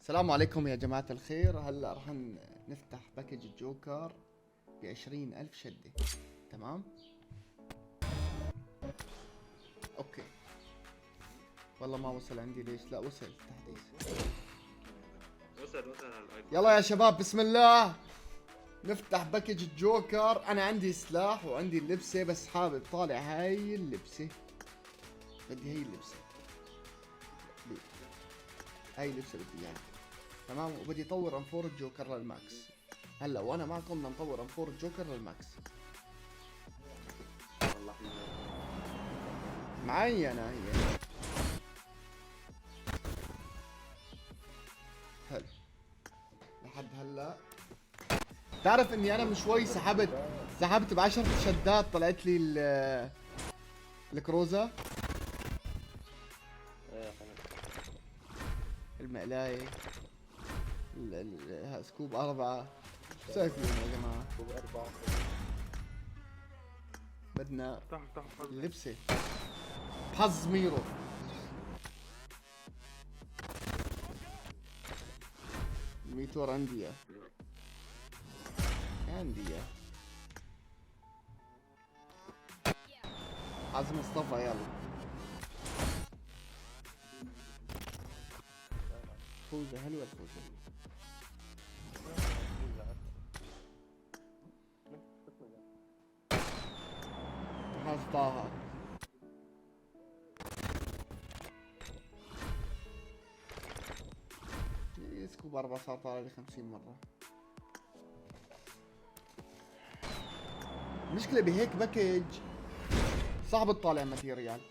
السلام عليكم يا جماعة الخير. هلا راح نفتح باكج الجوكر ب20,000 شدة. تمام؟ اوكي. والله ما وصل عندي، ليش؟ لا وصل تحديث. وصل على الايفون. يلا يا شباب بسم الله نفتح باكج الجوكر. انا عندي سلاح وعندي اللبسة، بس حابب طالع هاي اللبسة. بدي هاي اللبسة. هاي اللبسة بدي اياها. تمام، وبدي اطور انفور الجوكر للماكس. هلا وانا معكم بدنا نطور انفور الجوكر للماكس. والله معي انا هي. حلو. لحد هلا تعرف اني انا من شوي سحبت ب10 شدات، طلعت لي الكروزة، المقلاية، سكوب 4. شو شايفين يا جماعة؟ بدنا اللبسة بحظ ميرو. ميتور عندي اياه. حظ مصطفى يلا. فوزة حلوة الفوزة. حظ طه. سكوب 4 صار طالع لي 50 مرة. المشكلة بهيك باكج صعب تطالع ماتيريال.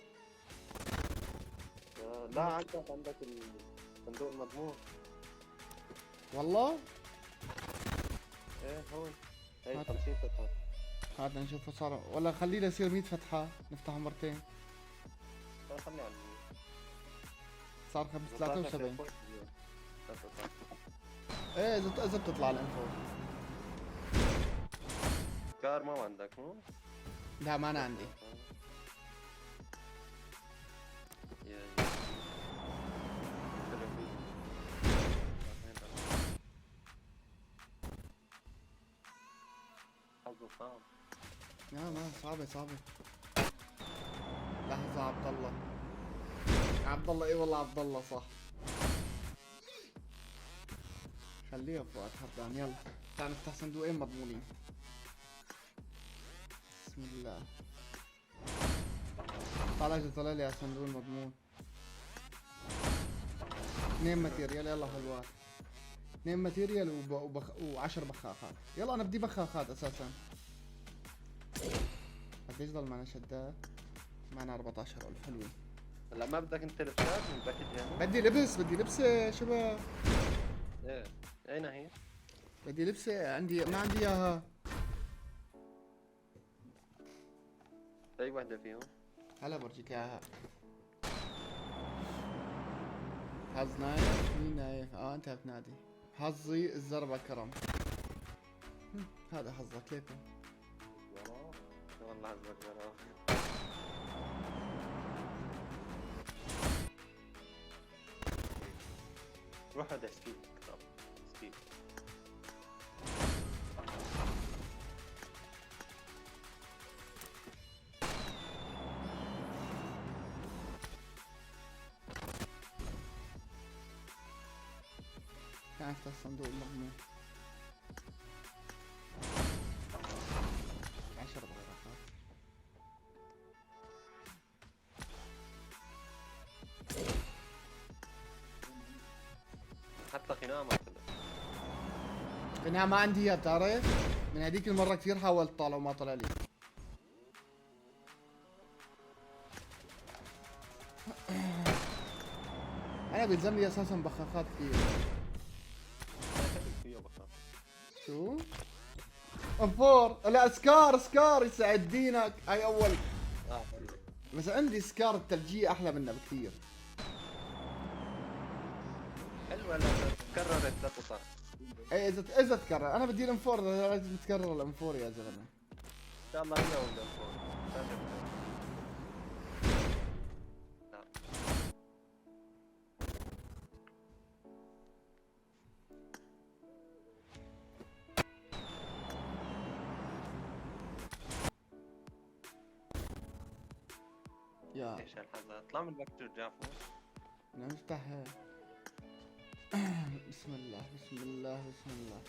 لا عندك الصندوق المضمون. والله ايه هون هي هات. 50 قطعة. هذا نشوفه صار ولا خليه يصير 100 فتحة نفتحه مرتين. خلني على صار 73. ايه اذا بتطلع الانفو. كار ما عندك مو؟ لا ما انا عندي. حظه صعب. لا ما صعبة. لحظة عبد الله اي والله عبد الله صح. خليها فؤاد هردان. يلا تعال نفتح صندوقين مضمونين. بسم الله. طلع لي على الصندوق المضمون 2 ماتيريال. يلا حلوات 2 ماتيريال و10 بخاخات. يلا انا بدي بخاخات اساسا. قديش ضل معنا شدات؟ معنا 14,000 حلوين. هلا ما بدك انت لبسات من باكج يعني؟ بدي لبسة يا شباب. ايه اين هي؟ بدي لبسة ما عندي اياها. اي وحدة فيهم؟ هلا برجيك اياها. حظ نايف. مين نايف؟ انت بتنادي. حظي الزربة كرم. هذا حظك ليكم. والله عزك جرام. روح هذا سكيب سكيب. كان افتح الصندوق المضمون. 10 بغرفات. حتى قناع ما طلع. قناع ما عندي اياه بتعرف؟ من هذيك المرة كثير حاولت طالع وما طلع لي. انا بيلزمني اساسا بخاخات كثير. شو؟ انفور لا سكار يسعد دينك. هاي اول. بس عندي سكار الثلجية احلى منها بكثير. حلوة لا تكررت لا تقطع. ايه اذا تكرر. انا بدي الانفور، لازم تكرر الانفور يا زلمة. ان شاء الله هي ولا فوق. يا ايش هالحظ، اطلع من البكتير جافو. نفتح. بسم الله بسم الله بسم الله.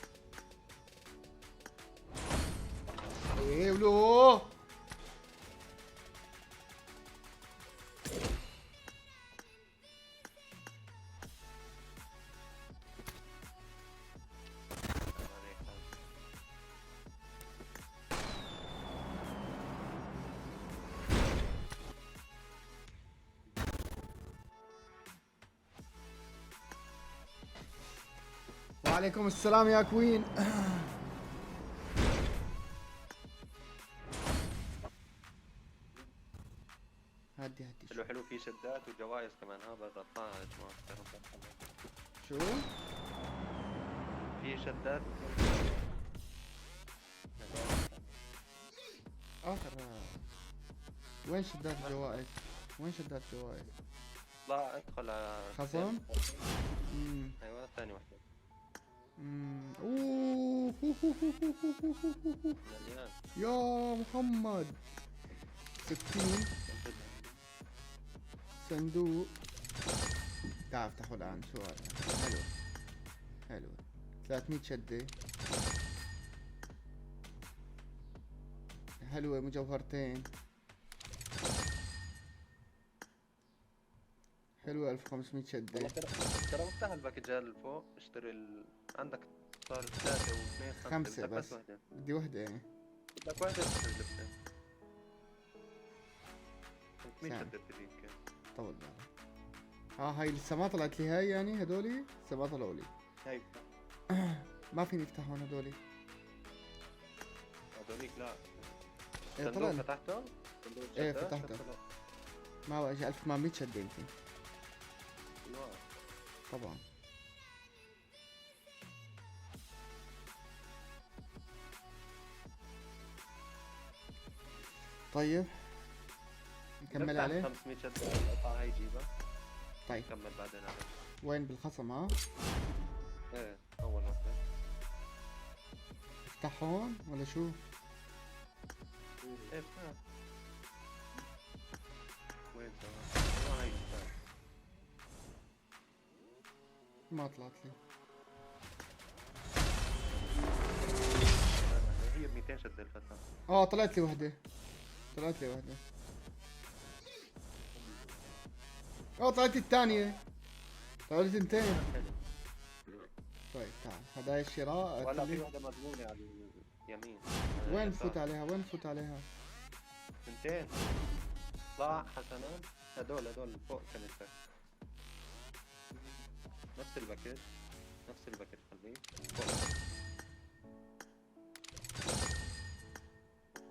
ايه ولو وعليكم السلام يا كوين. هدي حلو حلو، في شدات وجوائز كمان. ها بدها طاعة شو؟ في شدات اخر وين شدات الجوائز؟ وين شدات الجوائز؟ لا ادخل على خصم؟ ايوه ثاني واحدة اوه مليان. يا محمد 60 صندوق. تعال افتحوا الان سؤال. حلو حلو 300 شدة حلوة. مجوهرتين حلوة. 1500 شدة. ترى مفتاح الباكجات اللي فوق. اشتري عندك صار 3 و2 5 بس. وحدة. بدي وحدة يعني. بدك واحدة تشتري لبسة 300 سام. شدة تجيك. طول بالك. هاي لسه ما طلعت لي. هاي يعني هدولي لسه ما طلعوا لي. هاي ما فيني افتحهم هدولي. هذوليك لا. ايه صندوق طلع لي. فتحته؟ ايه فتحته. ما هو اجى 1800 شدة يمكن. طبعا. طيب نكمل عليه. 500 شدة القطعة هاي جيبها. طيب كمل بعدين عليه. وين بالخصم؟ ها ايه اول واحدة. افتح هون ولا شو؟ ايه فتح. وين سوا؟ هاي فتح. ما طلعت لي. هي ب 200 شدة الفتح. طلعت لي وحدة. طلعت لي وحدة. طلعت لي الثانية. طلعت لي تنتين. طيب تعال هذا الشراء. ولا في وحدة مضمونة على اليمين. وين نفوت عليها؟ وين نفوت عليها؟ 200. طلع حسنات. هدول فوق كنيسة. نفس الباكج. نفس الباكج خليه فوق.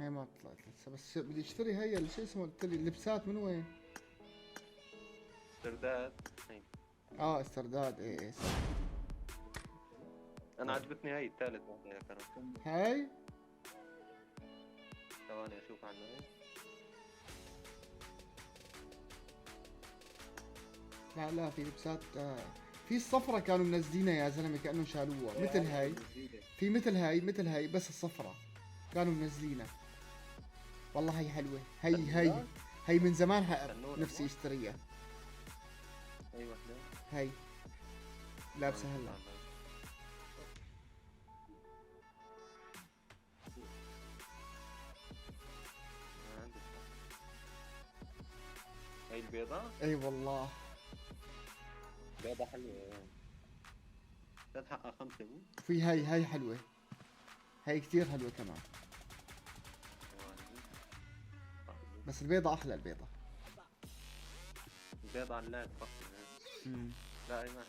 هي ما طلعت لسه. بس بدي اشتري هي شو اسمه قلت لي اللبسات من وين؟ استرداد. هي. استرداد. ايه صح. انا عجبتني هاي الثالث واحدة يا كرم. هاي ثواني اشوف عنها ايه. لا في لبسات. في الصفرة كانوا منزلينها يا زلمة كأنه شالوها. مثل هاي. في مثل هاي بس الصفرة كانوا منزلينها. والله هي حلوة. هي من زمان نفسي اشتريها. اي واحدة. هي لابسة هلا. هاي البيضة. اي والله. بيضة حلوة. لا حقها 5 مو. في هي حلوة. هي كتير حلوة كمان. بس البيضة أحلى. البيضة علات فقط. لا اي ما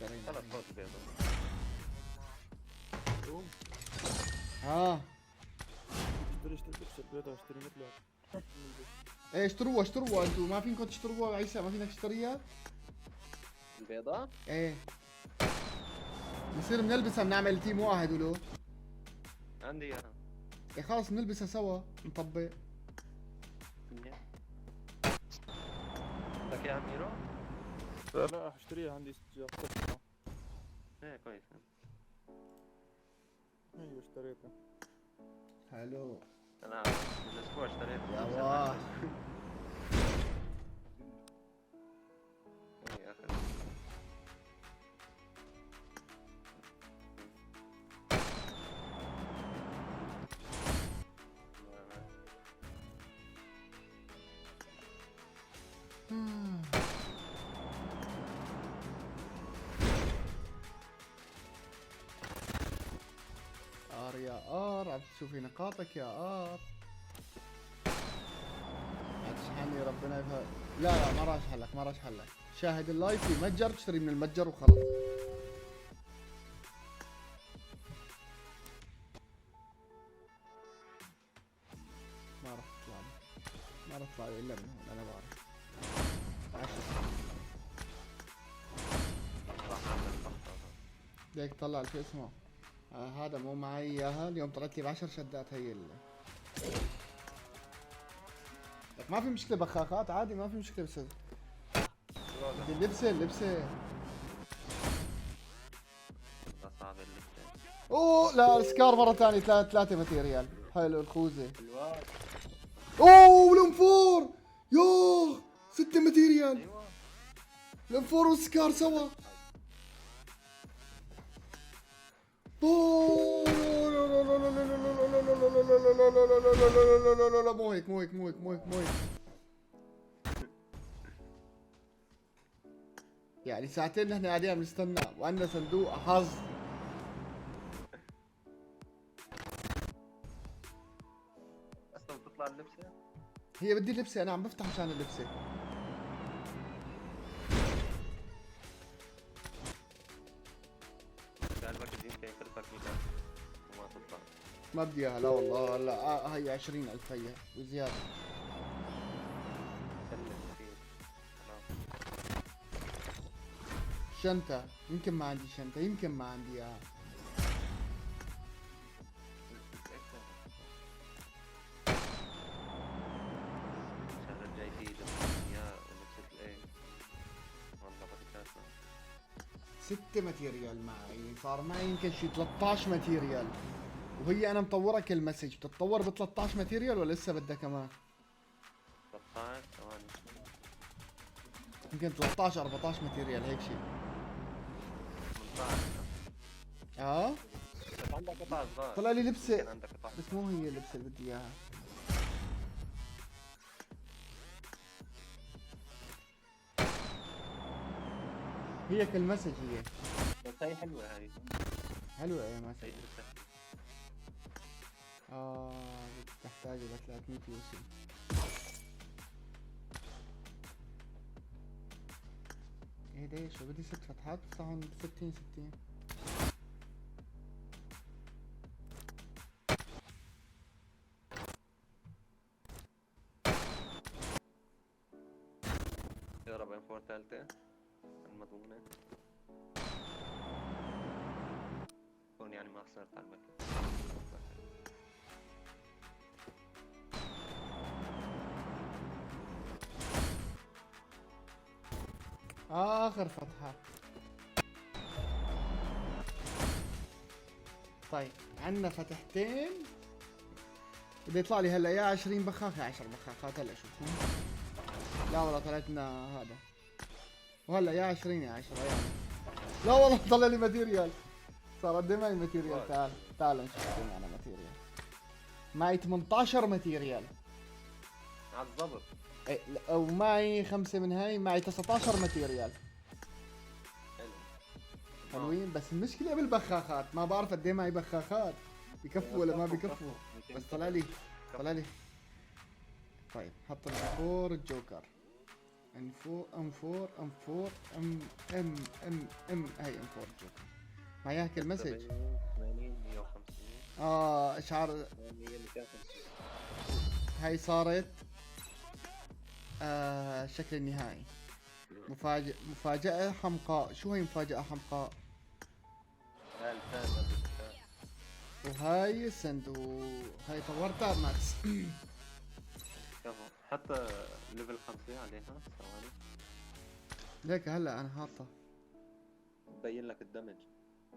هي خلص فوت البيضة. اشتري لبس البيضة واشتري مثلها. ايه اشتروها انتوا. ما فينكم تشتروها عيسى؟ ما فينك تشتريها؟ البيضة؟ ايه بنصير بنلبسها. بنعمل تيم واحد ولو. عندي اياها. ايه خلص بنلبسها سوا نطبق. بدك يا عميرو؟ لا اشتريها عندي صفحة. ايه كويس. ايوه اشتريتها. حلو. انا من اسبوع اشتريت يا لبس الله. الأسود. إيه يا اخي. ار يا ار، عم تشوفي نقاطك يا ار. هتشحني ربنا يفهم. لا لا ما راح اشحن لك، ما راح اشحن لك. شاهد اللايف في متجر، تشتري من المتجر وخلاص. ما راح تطلع لي، ما راح تطلع لي الا من هون، انا بعرف. عشرة. راح اعمل البحث. ليك طلع شو اسمه. هذا مو معي اياها اليوم، طلعت لي ب10 شدات هي لك ما في مشكلة بخاخات عادي، ما في مشكلة، بس بدي اللبسة اللبسة. صعب اللبسة. اوه لا سكار مرة ثانية، ثلاثة ماتيريال. حلو الخوذة. الواد. اوه الام 4 يوه 6 ماتيريال. ايوه. الام 4 والسكار سوا. اوه لا مو هيك مو هيك مو هيك مو هيك مو هيك. يعني ساعتين نحن قاعدين عم نستنى وعندنا صندوق حظ. اصلا بتطلع اللبسة. هي بدي اللبسة، انا عم بفتح مشان اللبسة. قلبك يمكن يكلفك 200 وما تطلع. ما بدي اياها لا والله. لا هي 20,000 هي وزيادة. سلم كثير. خلاص. شنطة يمكن ما عندي شنطة، يمكن ما عندي اياها. الشهر الجاي فيه لبس اياه ولبسة الايه. والله باكيتاتنا. 6 ماتيريال معي، صار معي يمكن شي 13 ماتيريال. وهي انا مطورة كل مسج، بتتطور ب 13 ماتيريال ولا لسه بدها كمان؟ 13 ثواني. يمكن 13 14 ماتيريال هيك شي. 18. اه بس عندك قطع صغار. طلع لي يمكن لبسة، عندك قطع. بس مو هي اللبسة اللي بدي اياها. هي كل مسج هي. بس هي حلوة هاي. حلوة يا هي مسج. لبسة. تحتاج الى 300 يوسف. ايه ده شو بدي 6 فتحات بفتحهم ب 60. يا رب انفور ثالثة المضمونة. كون يعني ما خسرت على الباكيت. اخر فتحة. طيب عندنا فتحتين. بده يطلع لي هلا يا 20 بخاخة يا 10 بخاخات. هلا شوف. لا والله طلعت لنا هذا. وهلا يا 20 يا 10 يعني. لا والله طلع لي ماتيريال. صار قد ايه معي ماتيريال؟ تعال نشوف قد ايه معنا ماتيريال. معي 18 ماتيريال. على الضبط. إيه، ومعي 5 من هاي، معي 19 ماتيريال. حلو. حلوين، بس المشكلة بالبخاخات ما بعرف قد ايه معي بخاخات. بكفوا ولا ما بكفوا؟ بس طلع لي. طيب حط الفور الجوكر. انفور ام4 ام هاي ام4 الجوكر. معي اياها كل مسج. 80 150 اشعار. 100 250. هاي صارت الشكل النهائي. مفاجأة حمقاء. شو هي مفاجأة حمقاء؟ هاي الثالث. وهاي الصندوق. هاي طورتها ماكس. كفو. حتى ليفل 5 عليها. ثواني. ليك هلا انا حاطة. ببين لك الدمج.